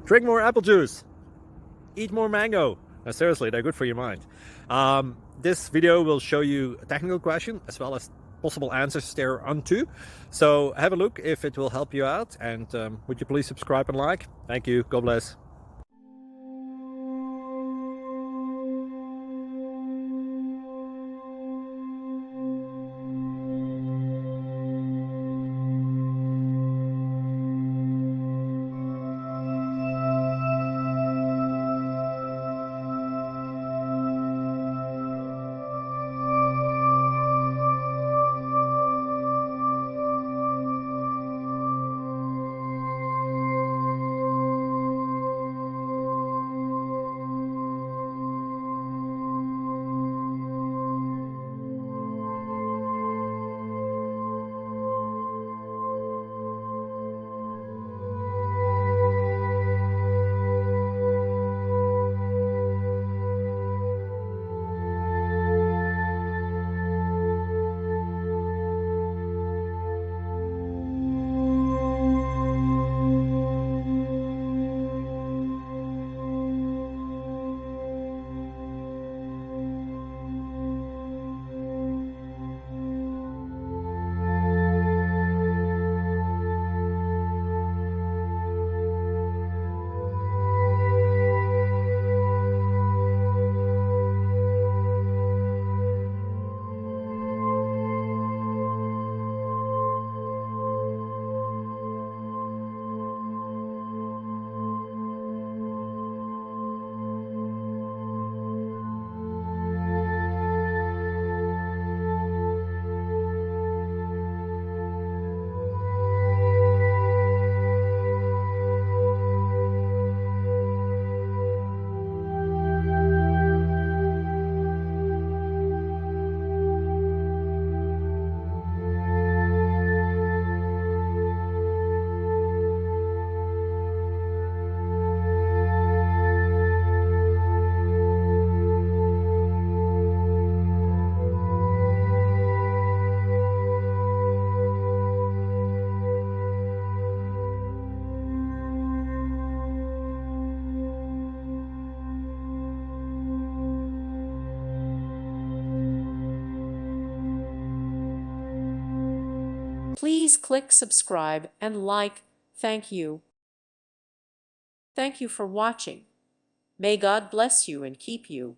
Drink more apple juice. Eat more mango. No, seriously, they're good for your mind. This video will show you a technical question as well as possible answers thereunto. So have a look if it will help you out, and would you please subscribe and like? Thank you. God bless. Please click subscribe and like. Thank you. Thank you for watching. May God bless you and keep you.